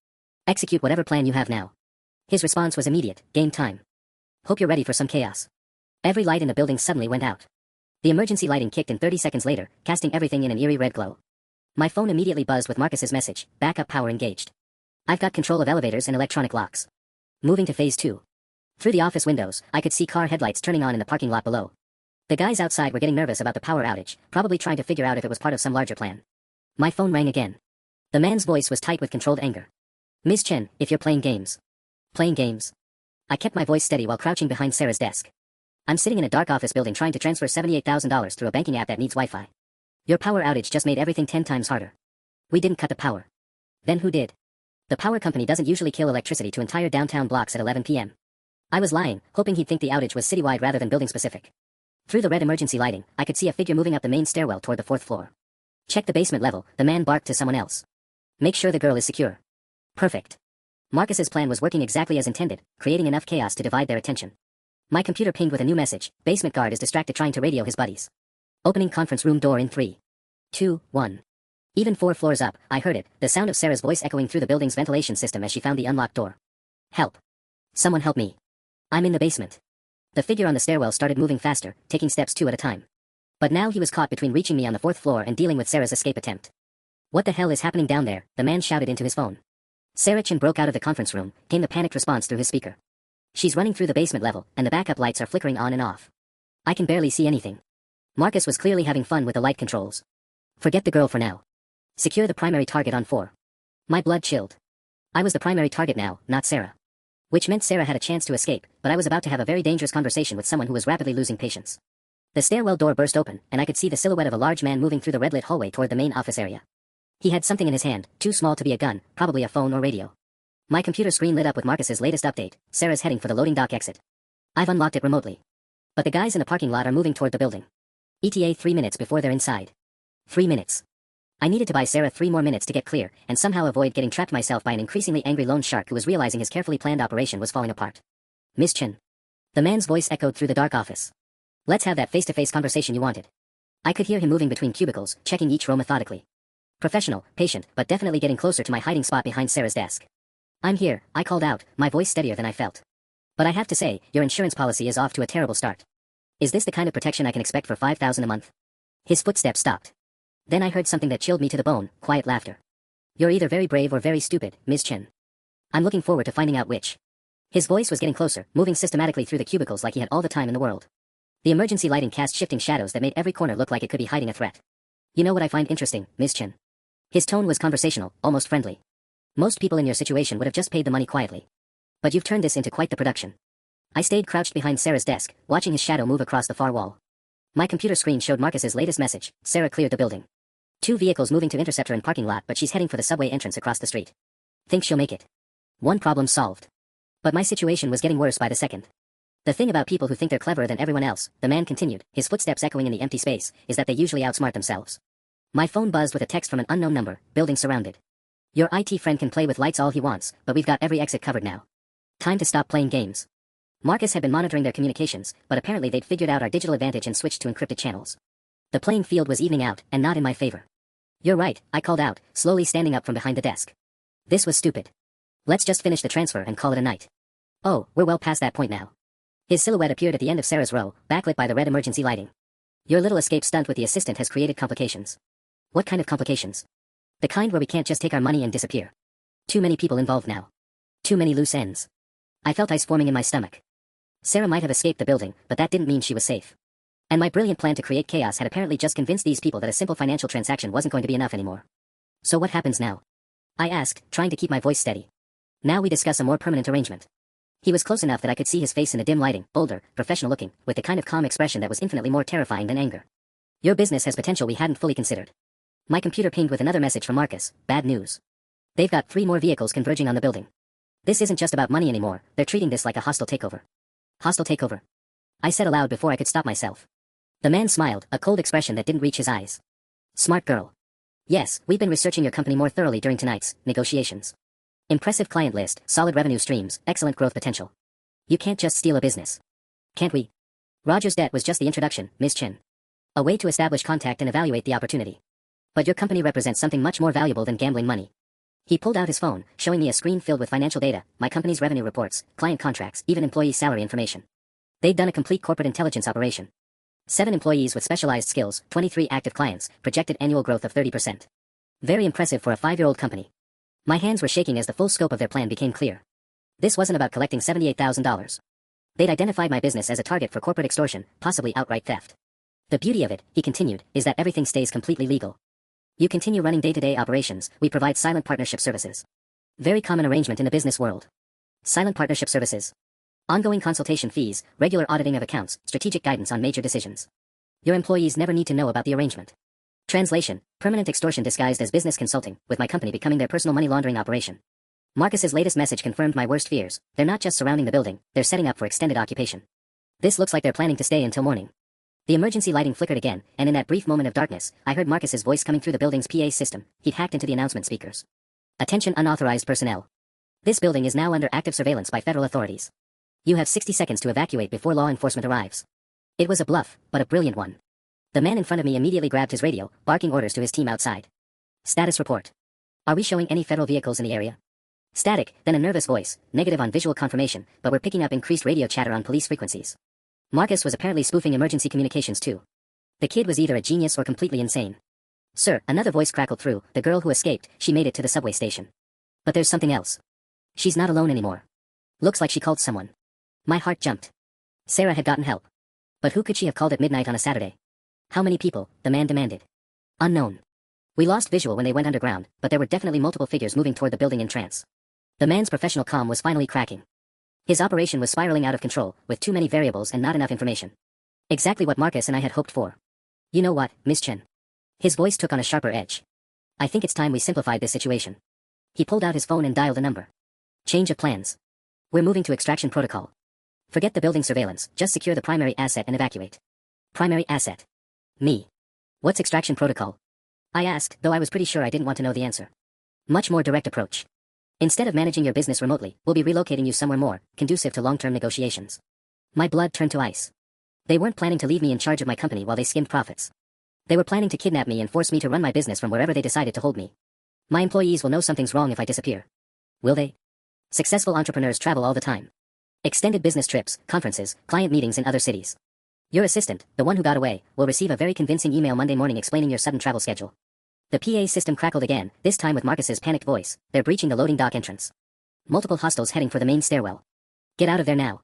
S1: Execute whatever plan you have now. His response was immediate, game time. Hope you're ready for some chaos. Every light in the building suddenly went out. The emergency lighting kicked in 30 seconds later, casting everything in an eerie red glow. My phone immediately buzzed with Marcus's message, backup power engaged. I've got control of elevators and electronic locks. Moving to phase 2. Through the office windows, I could see car headlights turning on in the parking lot below. The guys outside were getting nervous about the power outage, probably trying to figure out if it was part of some larger plan. My phone rang again. The man's voice was tight with controlled anger. Ms. Chen, if you're playing games. Playing games? I kept my voice steady while crouching behind Sarah's desk. I'm sitting in a dark office building trying to transfer $78,000 through a banking app that needs Wi-Fi. Your power outage just made everything 10 times harder. We didn't cut the power. Then who did? The power company doesn't usually kill electricity to entire downtown blocks at 11 p.m. I was lying, hoping he'd think the outage was citywide rather than building-specific. Through the red emergency lighting, I could see a figure moving up the main stairwell toward the 4th floor. Check the basement level, the man barked to someone else. Make sure the girl is secure. Perfect. Marcus's plan was working exactly as intended, creating enough chaos to divide their attention. My computer pinged with a new message, basement guard is distracted trying to radio his buddies. Opening conference room door in 3, 2, 1. Even 4 floors up, I heard it, the sound of Sarah's voice echoing through the building's ventilation system as she found the unlocked door. Help. Someone help me. I'm in the basement. The figure on the stairwell started moving faster, taking steps 2 at a time. But now he was caught between reaching me on the 4th floor and dealing with Sarah's escape attempt. What the hell is happening down there? The man shouted into his phone. Sarah Chen broke out of the conference room, came the panicked response through his speaker. She's running through the basement level, and the backup lights are flickering on and off. I can barely see anything. Marcus was clearly having fun with the light controls. Forget the girl for now. Secure the primary target on 4. My blood chilled. I was the primary target now, not Sarah. Which meant Sarah had a chance to escape, but I was about to have a very dangerous conversation with someone who was rapidly losing patience. The stairwell door burst open, and I could see the silhouette of a large man moving through the red-lit hallway toward the main office area. He had something in his hand, too small to be a gun, probably a phone or radio. My computer screen lit up with Marcus's latest update. Sarah's heading for the loading dock exit. I've unlocked it remotely. But the guys in the parking lot are moving toward the building. ETA 3 minutes before they're inside. 3 minutes. I needed to buy Sarah 3 more minutes to get clear, and somehow avoid getting trapped myself by an increasingly angry loan shark who was realizing his carefully planned operation was falling apart. Miss Chen. The man's voice echoed through the dark office. Let's have that face-to-face conversation you wanted. I could hear him moving between cubicles, checking each row methodically. Professional, patient, but definitely getting closer to my hiding spot behind Sarah's desk. I'm here, I called out, my voice steadier than I felt. But I have to say, your insurance policy is off to a terrible start. Is this the kind of protection I can expect for $5,000 a month? His footsteps stopped. Then I heard something that chilled me to the bone, quiet laughter. You're either very brave or very stupid, Ms. Chen. I'm looking forward to finding out which. His voice was getting closer, moving systematically through the cubicles like he had all the time in the world. The emergency lighting cast shifting shadows that made every corner look like it could be hiding a threat. You know what I find interesting, Ms. Chen? His tone was conversational, almost friendly. Most people in your situation would have just paid the money quietly. But you've turned this into quite the production. I stayed crouched behind Sarah's desk, watching his shadow move across the far wall. My computer screen showed Marcus's latest message, Sarah cleared the building. Two vehicles moving to intercept her in parking lot, but she's heading for the subway entrance across the street. Think she'll make it. One problem solved. But my situation was getting worse by the second. The thing about people who think they're cleverer than everyone else, the man continued, his footsteps echoing in the empty space, is that they usually outsmart themselves. My phone buzzed with a text from an unknown number, building surrounded. Your IT friend can play with lights all he wants, but we've got every exit covered now. Time to stop playing games. Marcus had been monitoring their communications, but apparently they'd figured out our digital advantage and switched to encrypted channels. The playing field was evening out, and not in my favor. You're right, I called out, slowly standing up from behind the desk. This was stupid. Let's just finish the transfer and call it a night. Oh, we're well past that point now. His silhouette appeared at the end of Sarah's row, backlit by the red emergency lighting. Your little escape stunt with the assistant has created complications. What kind of complications? The kind where we can't just take our money and disappear. Too many people involved now. Too many loose ends. I felt ice forming in my stomach. Sarah might have escaped the building, but that didn't mean she was safe. And my brilliant plan to create chaos had apparently just convinced these people that a simple financial transaction wasn't going to be enough anymore. So what happens now? I asked, trying to keep my voice steady. Now we discuss a more permanent arrangement. He was close enough that I could see his face in the dim lighting, older, professional looking, with the kind of calm expression that was infinitely more terrifying than anger. Your business has potential we hadn't fully considered. My computer pinged with another message from Marcus, bad news. They've got 3 more vehicles converging on the building. This isn't just about money anymore, they're treating this like a hostile takeover. Hostile takeover? I said aloud before I could stop myself. The man smiled, a cold expression that didn't reach his eyes. Smart girl. Yes, we've been researching your company more thoroughly during tonight's negotiations. Impressive client list, solid revenue streams, excellent growth potential. You can't just steal a business. Can't we? Roger's debt was just the introduction, Ms. Chen. A way to establish contact and evaluate the opportunity. But your company represents something much more valuable than gambling money. He pulled out his phone, showing me a screen filled with financial data, my company's revenue reports, client contracts, even employee salary information. They'd done a complete corporate intelligence operation. 7 employees with specialized skills, 23 active clients, projected annual growth of 30%. Very impressive for a 5-year-old company. My hands were shaking as the full scope of their plan became clear. This wasn't about collecting $78,000. They'd identified my business as a target for corporate extortion, possibly outright theft. The beauty of it, he continued, is that everything stays completely legal. You continue running day-to-day operations, we provide silent partnership services. Very common arrangement in the business world. Silent partnership services. Ongoing consultation fees, regular auditing of accounts, strategic guidance on major decisions. Your employees never need to know about the arrangement. Translation, permanent extortion disguised as business consulting, with my company becoming their personal money laundering operation. Marcus's latest message confirmed my worst fears. They're not just surrounding the building, they're setting up for extended occupation. This looks like they're planning to stay until morning. The emergency lighting flickered again, and in that brief moment of darkness, I heard Marcus's voice coming through the building's PA system. He'd hacked into the announcement speakers. Attention unauthorized personnel. This building is now under active surveillance by federal authorities. You have 60 seconds to evacuate before law enforcement arrives. It was a bluff, but a brilliant one. The man in front of me immediately grabbed his radio, barking orders to his team outside. Status report. Are we showing any federal vehicles in the area? Static, then a nervous voice, negative on visual confirmation, but we're picking up increased radio chatter on police frequencies. Marcus was apparently spoofing emergency communications too. The kid was either a genius or completely insane. Sir, another voice crackled through, the girl who escaped, she made it to the subway station. But there's something else. She's not alone anymore. Looks like she called someone. My heart jumped. Sarah had gotten help. But who could she have called at midnight on a Saturday? How many people, the man demanded. Unknown. We lost visual when they went underground, but there were definitely multiple figures moving toward the building in trance. The man's professional calm was finally cracking. His operation was spiraling out of control, with too many variables and not enough information. Exactly what Marcus and I had hoped for. You know what, Miss Chen? His voice took on a sharper edge. I think it's time we simplified this situation. He pulled out his phone and dialed a number. Change of plans. We're moving to extraction protocol. Forget the building surveillance, just secure the primary asset and evacuate. Primary asset. Me. What's extraction protocol? I asked, though I was pretty sure I didn't want to know the answer. Much more direct approach. Instead of managing your business remotely, we'll be relocating you somewhere more conducive to long-term negotiations. My blood turned to ice. They weren't planning to leave me in charge of my company while they skimmed profits. They were planning to kidnap me and force me to run my business from wherever they decided to hold me. My employees will know something's wrong if I disappear. Will they? Successful entrepreneurs travel all the time. Extended business trips, conferences, client meetings in other cities. Your assistant, the one who got away, will receive a very convincing email Monday morning explaining your sudden travel schedule. The PA system crackled again, this time with Marcus's panicked voice. They're breaching the loading dock entrance. Multiple hostiles heading for the main stairwell. Get out of there now.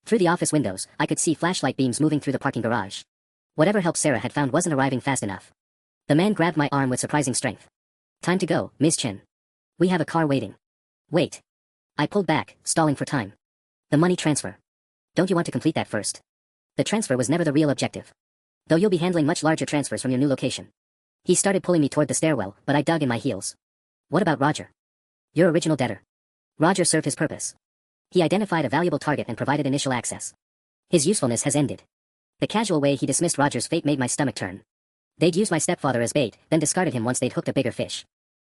S1: Through the office windows, I could see flashlight beams moving through the parking garage. Whatever help Sarah had found wasn't arriving fast enough. The man grabbed my arm with surprising strength. Time to go, Ms. Chen. We have a car waiting. Wait. I pulled back, stalling for time. The money transfer. Don't you want to complete that first? The transfer was never the real objective. Though you'll be handling much larger transfers from your new location. He started pulling me toward the stairwell, but I dug in my heels. What about Roger? Your original debtor. Roger served his purpose. He identified a valuable target and provided initial access. His usefulness has ended. The casual way he dismissed Roger's fate made my stomach turn. They'd used my stepfather as bait, then discarded him once they'd hooked a bigger fish.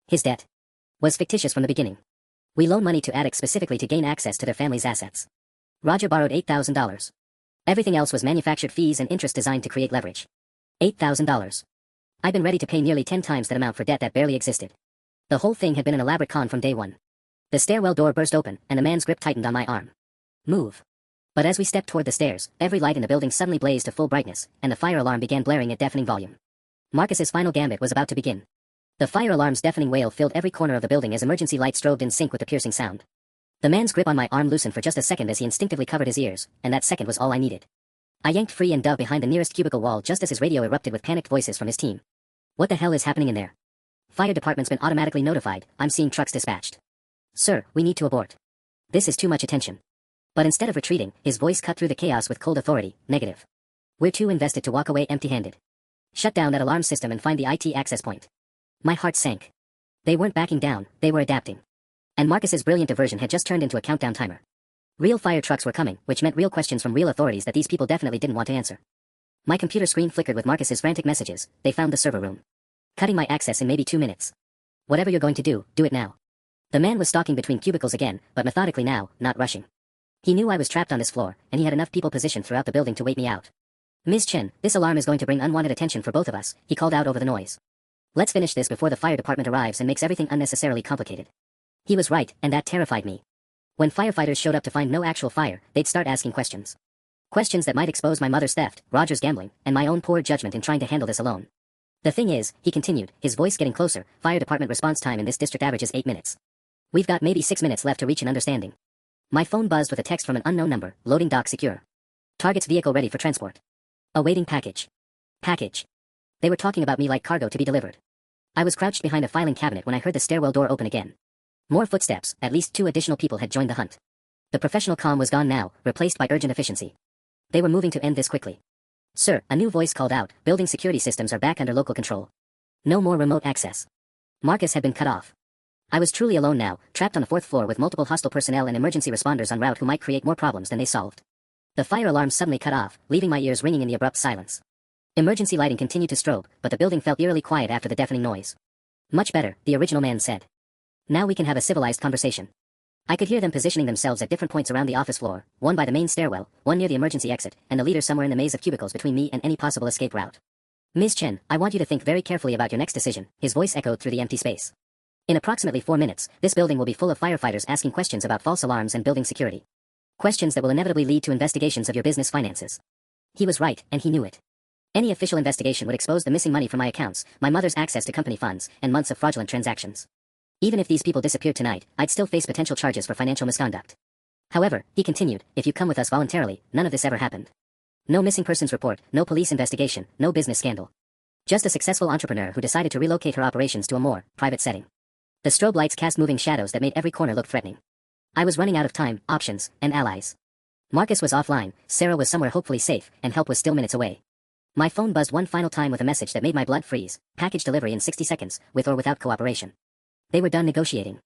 S1: His debt was fictitious from the beginning. We loaned money to addicts specifically to gain access to their family's assets. Roger borrowed $8,000. Everything else was manufactured fees and interest designed to create leverage. $8,000. I'd been ready to pay nearly 10 times that amount for debt that barely existed. The whole thing had been an elaborate con from day one. The stairwell door burst open, and a man's grip tightened on my arm. Move. But as we stepped toward the stairs, every light in the building suddenly blazed to full brightness, and the fire alarm began blaring at deafening volume. Marcus's final gambit was about to begin. The fire alarm's deafening wail filled every corner of the building as emergency lights strobed in sync with the piercing sound. The man's grip on my arm loosened for just a second as he instinctively covered his ears, and that second was all I needed. I yanked free and dove behind the nearest cubicle wall just as his radio erupted with panicked voices from his team. What the hell is happening in there? Fire department's been automatically notified. I'm seeing trucks dispatched. Sir, we need to abort. This is too much attention. But instead of retreating, his voice cut through the chaos with cold authority. Negative. We're too invested to walk away empty-handed. Shut down that alarm system and find the IT access point. My heart sank. They weren't backing down, they were adapting. And Marcus's brilliant diversion had just turned into a countdown timer. Real fire trucks were coming, which meant real questions from real authorities that these people definitely didn't want to answer. My computer screen flickered with Marcus's frantic messages. They found the server room. Cutting my access in maybe 2 minutes. Whatever you're going to do it now. The man was stalking between cubicles again, but methodically now, not rushing. He knew I was trapped on this floor, and he had enough people positioned throughout the building to wait me out. Ms. Chen, this alarm is going to bring unwanted attention for both of us, he called out over the noise. Let's finish this before the fire department arrives and makes everything unnecessarily complicated. He was right, and that terrified me. When firefighters showed up to find no actual fire, they'd start asking questions. Questions that might expose my mother's theft, Roger's gambling, and my own poor judgment in trying to handle this alone. The thing is, he continued, his voice getting closer, fire department response time in this district averages 8 minutes. We've got maybe 6 minutes left to reach an understanding. My phone buzzed with a text from an unknown number, loading dock secure. Target's vehicle ready for transport. Awaiting package. Package. They were talking about me like cargo to be delivered. I was crouched behind a filing cabinet when I heard the stairwell door open again. More footsteps, at least 2 additional people had joined the hunt. The professional calm was gone now, replaced by urgent efficiency. They were moving to end this quickly. Sir, a new voice called out, building security systems are back under local control. No more remote access. Marcus had been cut off. I was truly alone now, trapped on the 4th floor with multiple hostile personnel and emergency responders en route who might create more problems than they solved. The fire alarm suddenly cut off, leaving my ears ringing in the abrupt silence. Emergency lighting continued to strobe, but the building felt eerily quiet after the deafening noise. Much better, the original man said. Now we can have a civilized conversation. I could hear them positioning themselves at different points around the office floor, one by the main stairwell, one near the emergency exit, and the leader somewhere in the maze of cubicles between me and any possible escape route. Ms. Chen, I want you to think very carefully about your next decision, his voice echoed through the empty space. In approximately 4 minutes, this building will be full of firefighters asking questions about false alarms and building security. Questions that will inevitably lead to investigations of your business finances. He was right, and he knew it. Any official investigation would expose the missing money from my accounts, my mother's access to company funds, and months of fraudulent transactions. Even if these people disappeared tonight, I'd still face potential charges for financial misconduct. However, he continued, if you come with us voluntarily, none of this ever happened. No missing persons report, no police investigation, no business scandal. Just a successful entrepreneur who decided to relocate her operations to a more private setting. The strobe lights cast moving shadows that made every corner look threatening. I was running out of time, options, and allies. Marcus was offline, Sarah was somewhere hopefully safe, and help was still minutes away. My phone buzzed one final time with a message that made my blood freeze, package delivery in 60 seconds, with or without cooperation. They were done negotiating.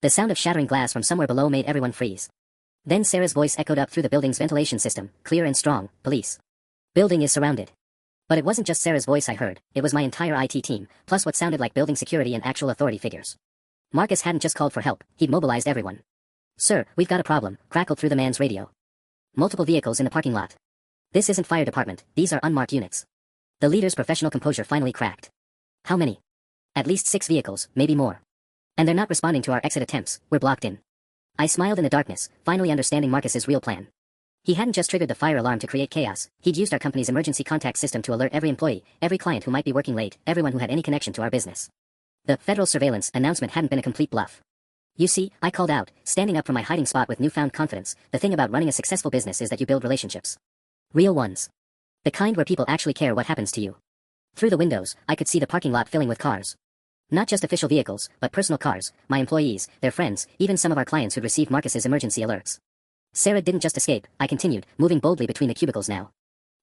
S1: The sound of shattering glass from somewhere below made everyone freeze. Then Sarah's voice echoed up through the building's ventilation system, clear and strong, police. Building is surrounded. But it wasn't just Sarah's voice I heard, it was my entire IT team, plus what sounded like building security and actual authority figures. Marcus hadn't just called for help, he'd mobilized everyone. Sir, we've got a problem, crackled through the man's radio. Multiple vehicles in the parking lot. This isn't fire department, these are unmarked units. The leader's professional composure finally cracked. How many? At least 6 vehicles, maybe more. And they're not responding to our exit attempts, we're blocked in. I smiled in the darkness, finally understanding Marcus's real plan. He hadn't just triggered the fire alarm to create chaos, he'd used our company's emergency contact system to alert every employee, every client who might be working late, everyone who had any connection to our business. The federal surveillance announcement hadn't been a complete bluff. You see, I called out, standing up from my hiding spot with newfound confidence, the thing about running a successful business is that you build relationships. Real ones. The kind where people actually care what happens to you. Through the windows, I could see the parking lot filling with cars. Not just official vehicles, but personal cars, my employees, their friends, even some of our clients who'd received Marcus's emergency alerts. Sarah didn't just escape, I continued, moving boldly between the cubicles now.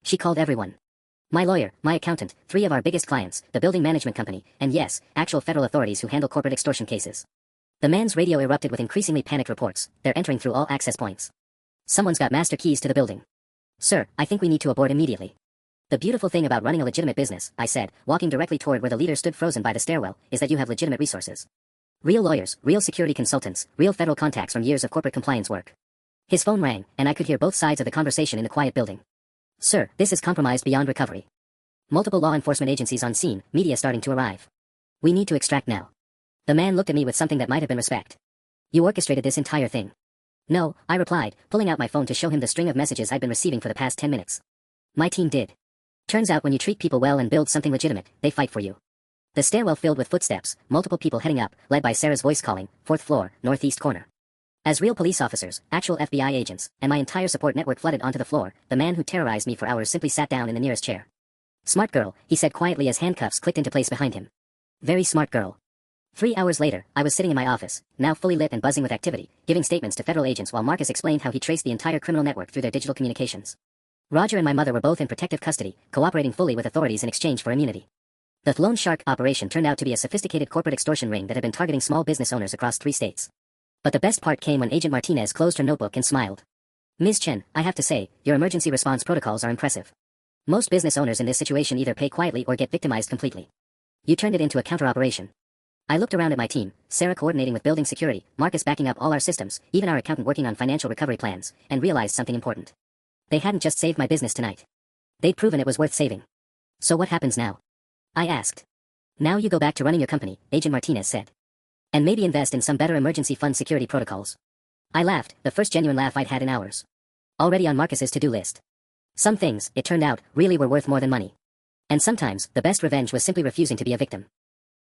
S1: She called everyone. My lawyer, my accountant, 3 of our biggest clients, the building management company, and yes, actual federal authorities who handle corporate extortion cases. The man's radio erupted with increasingly panicked reports. They're entering through all access points. Someone's got master keys to the building. Sir, I think we need to abort immediately. The beautiful thing about running a legitimate business, I said, walking directly toward where the leader stood frozen by the stairwell, is that you have legitimate resources. Real lawyers, real security consultants, real federal contacts from years of corporate compliance work. His phone rang, and I could hear both sides of the conversation in the quiet building. Sir, this is compromised beyond recovery. Multiple law enforcement agencies on scene, media starting to arrive. We need to extract now. The man looked at me with something that might have been respect. You orchestrated this entire thing. No, I replied, pulling out my phone to show him the string of messages I'd been receiving for the past 10 minutes. My team did. Turns out when you treat people well and build something legitimate, they fight for you. The stairwell filled with footsteps, multiple people heading up, led by Sarah's voice calling, 4th floor, northeast corner. As real police officers, actual FBI agents, and my entire support network flooded onto the floor, the man who terrorized me for hours simply sat down in the nearest chair. Smart girl, he said quietly as handcuffs clicked into place behind him. Very smart girl. 3 hours later, I was sitting in my office, now fully lit and buzzing with activity, giving statements to federal agents while Marcus explained how he traced the entire criminal network through their digital communications. Roger and my mother were both in protective custody, cooperating fully with authorities in exchange for immunity. The Loan Shark operation turned out to be a sophisticated corporate extortion ring that had been targeting small business owners across 3 states. But the best part came when Agent Martinez closed her notebook and smiled. Ms. Chen, I have to say, your emergency response protocols are impressive. Most business owners in this situation either pay quietly or get victimized completely. You turned it into a counter-operation. I looked around at my team, Sarah coordinating with building security, Marcus backing up all our systems, even our accountant working on financial recovery plans, and realized something important. They hadn't just saved my business tonight. They'd proven it was worth saving. So what happens now? I asked. Now you go back to running your company, Agent Martinez said. And maybe invest in some better emergency fund security protocols. I laughed, the first genuine laugh I'd had in hours. Already on Marcus's to-do list. Some things, it turned out, really were worth more than money. And sometimes, the best revenge was simply refusing to be a victim.